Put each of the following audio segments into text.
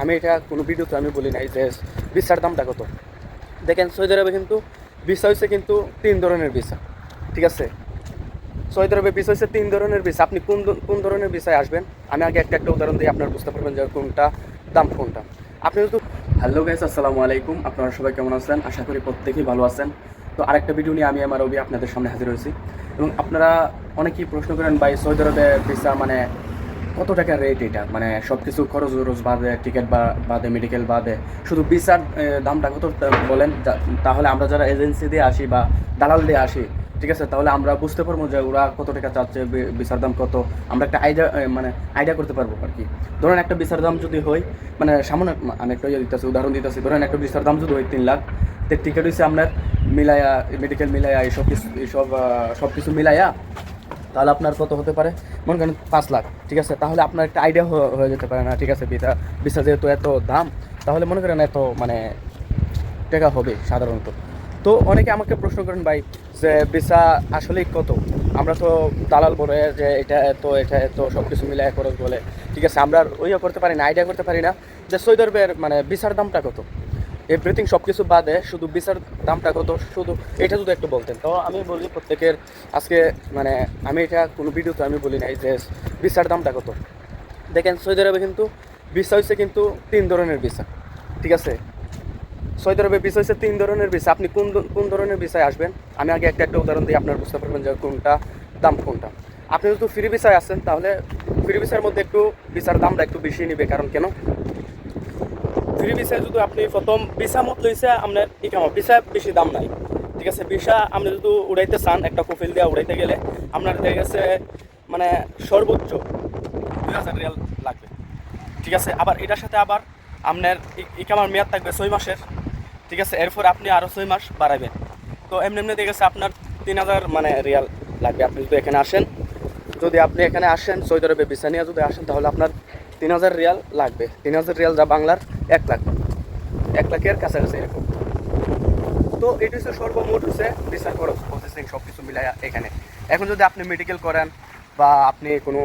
আমি এটা কোনো ভিডিওতে আমি বলি নাই যে ভিসার দামটা কত। দেখেন সৌদি আরবে কিন্তু ভিসা হচ্ছে কিন্তু 3 ধরনের ভিসা, ঠিক আছে। সৌদি আরবে ভিসা হচ্ছে 3 ধরনের ভিসা। আপনি কোন ধরনের ভিসায় আসবেন, আমি আগে একটা উদাহরণ দিই, আপনারা বুঝতে পারবেন যে কোনটা দাম কোনটা। আপনি যদি হ্যালো গাইস, আসসালামু আলাইকুম। আপনারা সবাই কেমন আছেন? আশা করি প্রত্যেকেই ভালো আছেন। তো আরেকটা ভিডিও নিয়ে আমি আমার আপনাদের সামনে হাজির হয়েছি। এবং আপনারা অনেকেই প্রশ্ন করেন, ভাই সৌদি আরবে ভিসা মানে কত টাকা রেট এটা, মানে সব কিছু খরচ বাদে, টিকিট বাদে, মেডিকেল বাদে শুধু ভিসার দামটা কত বলেন। তাহলে আমরা যারা এজেন্সি দিয়ে আসি বা দালাল দিয়ে আসি, ঠিক আছে, তাহলে আমরা বুঝতে পারবো যে ওরা কত টাকা চাচ্ছে, ভিসার দাম কত, আমরা একটা আইডিয়া করতে পারবো আর কি। ধরেন একটা ভিসার দাম যদি হয়, মানে সামনে আমি একটা উদাহরণ দিতেছি, ধরেন একটা ভিসার দাম যদি হয় 3 লাখ, তো টিকিট হচ্ছে আপনার মিলাইয়া, মেডিকেল মিলাইয়া, সব কিছু মিলাইয়া, তাহলে আপনার কত হতে পারে, মনে করেন 5 লাখ, ঠিক আছে। তাহলে আপনার একটা আইডিয়া হয়ে যেতে পারে না, ঠিক আছে, ভিসা যেহেতু এত দাম, তাহলে মনে করেন এত মানে টাকা হবে সাধারণত। তো অনেকে আমাকে প্রশ্ন করেন, ভাই যে ভিসা আসলেই কত, আমরা তো দালাল বলে যে এটা এত সব কিছু মিলাই খরচ বলে, ঠিক আছে, আমরা করতে পারি না, আইডিয়া করতে পারি না যে সৌদি আরবের মানে ভিসার দামটা কত, এভরিথিং সব কিছু বাদে শুধু ভিসার দামটা কত, শুধু এটা যদি একটু বলতেন। তো আমি বলি প্রত্যেকের আজকে, মানে আমি এটা কোনো ভিডিওতে আমি বলি নাই যে ভিসার দামটা কত। দেখেন সৌদি আরবে কিন্তু ভিসা হচ্ছে কিন্তু 3 ধরনের ভিসা, ঠিক আছে। সৌদি আরবে ভিসা হচ্ছে 3 ধরনের ভিসা। আপনি কোন ধরনের ভিসায় আসবেন, আমি আগে একটা উদাহরণ দিই, আপনারা বুঝতে পারবেন যে কোনটা দাম কোনটা। আপনি যদি ফ্রি ভিসায় আসেন, তাহলে ফ্রি ভিসার মধ্যে একটু ভিসার দামটা একটু বেশি নেবে। কারণ কেন, ফ্রি ভিসায় যদি আপনি প্রথম ভিসা মত লইছে আপনার ইকামা, ভিসা বেশি দাম নাই, ঠিক আছে। ভিসা আপনি যদি উড়াইতে চান, একটা কফিল দিয়ে উড়াইতে গেলে আপনার দেখা গেছে মানে সর্বোচ্চ 2000 রিয়াল লাগবে, ঠিক আছে। আবার এটার সাথে আবার আপনার ইকামার মেয়াদ থাকবে 6 মাসের, ঠিক আছে। এরপর আপনি আরও 6 মাস বাড়াবেন। তো এমনি দেখা গেছে আপনার 3000 মানে রিয়াল লাগবে। আপনি যদি এখানে আসেন, সৌদি আরবে ভিসা নিয়ে যদি আসেন, তাহলে আপনার 3000 রিয়াল লাগবে। 3000 রিয়াল যা বাংলার 1 লাখ, 1 লাখের কাছাকাছি এরকম। তো এটা হচ্ছে সর্বমোট হচ্ছে ভিসা খরচ, প্রসেসিং সব কিছু মিলাই এখানে। এখন যদি আপনি মেডিকেল করেন বা আপনি কোনো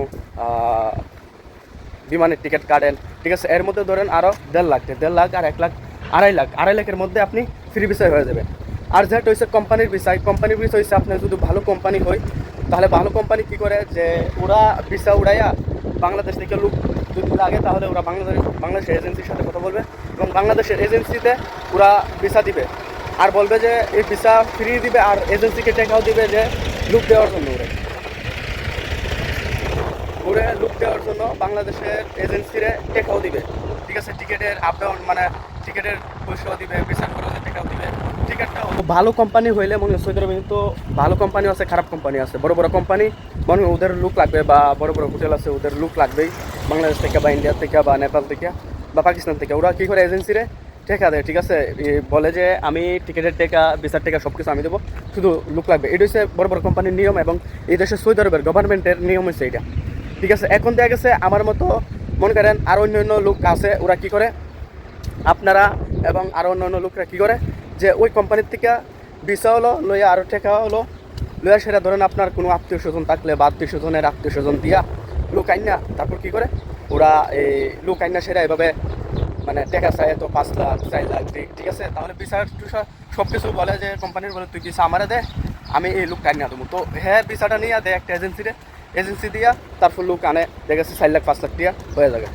বিমানের টিকিট কাটেন, ঠিক আছে, এর মধ্যে ধরেন আরও 1.5 লাখ, 1.5 লাখ আর 1 লাখ, 2.5 লাখের মধ্যে আপনি ফ্রি ভিসায় হয়ে যাবেন। আর যেটা হচ্ছে কোম্পানির ভিসা হচ্ছে আপনার যদি ভালো কোম্পানি হয়, তাহলে ভালো কোম্পানি কী করে যে ওরা ভিসা উড়াইয়া বাংলাদেশ থেকে লোক যদি লাগে, তাহলে ওরা বাংলাদেশের এজেন্সির সাথে কথা বলবে এবং বাংলাদেশের এজেন্সিতে ওরা ভিসা দিবে আর বলবে যে এই ভিসা ফ্রি দিবে, আর এজেন্সিকে টাকাও দিবে যে লোক দেওয়ার জন্য লুক দেওয়ার জন্য বাংলাদেশের এজেন্সিরে টেকাও দিবে, ঠিক আছে। টিকিটের আপ ডাউন মানে টিকিটের পয়সাও দিবে, ভিসার খরচের টাকাও দিবে। টিকিটটাও ভালো কোম্পানি হইলে, মনে হয় সৌদি আরবে কিন্তু ভালো কোম্পানি আছে, খারাপ কোম্পানি আছে। বড় বড় কোম্পানি মনে হয় ওদের লুক লাগবে, বা বড় বড় হোটেল আছে ওদের লুক লাগবেই, বাংলাদেশ থেকে বা ইন্ডিয়া থেকে বা নেপাল থেকে বা পাকিস্তান থেকে। ওরা কী করে এজেন্সিরে টেকা দেয়, ঠিক আছে, বলে যে আমি টিকিটের টাকা, ভিসার টাকা সব কিছু আমি দেবো, শুধু লুক লাগবে। এটা হচ্ছে বড় বড় কোম্পানির নিয়ম এবং এই দেশের সৌদি আরবের গভর্নমেন্টের নিয়ম হচ্ছে এটা, ঠিক আছে। এখন দেখা গেছে আমার মতো মনে করেন আরও অন্য লোক আছে, ওরা কী করে, আপনারা এবং আরও অন্য লোকরা কী করে যে ওই কোম্পানির থেকে ভিসা হলো লইয়া আরও টাকা হলো লইয়া, সেটা ধরেন আপনার কোনো আত্মীয় স্বজন থাকলে বা আত্মীয় স্বজন দিয়া লোক আইনা, তারপর কী করে ওরা এই লোক আইনা সেটা এভাবে মানে টাকা চাই তো 5 লাখ 4 লাখ, ঠিক আছে। তাহলে ভিসার সব কিছু বলে যে কোম্পানির বলে তুই ভিসা আমারে দে, আমি এই লোক আইনা দেবো। তো হ্যাঁ, ভিসাটা নিয়ে দেয় একটা এজেন্সি দিয়া, তারপর লোক আনে, দেখা গেছে 4 লাখ 5 লাখ টাকা হয়ে যাবে।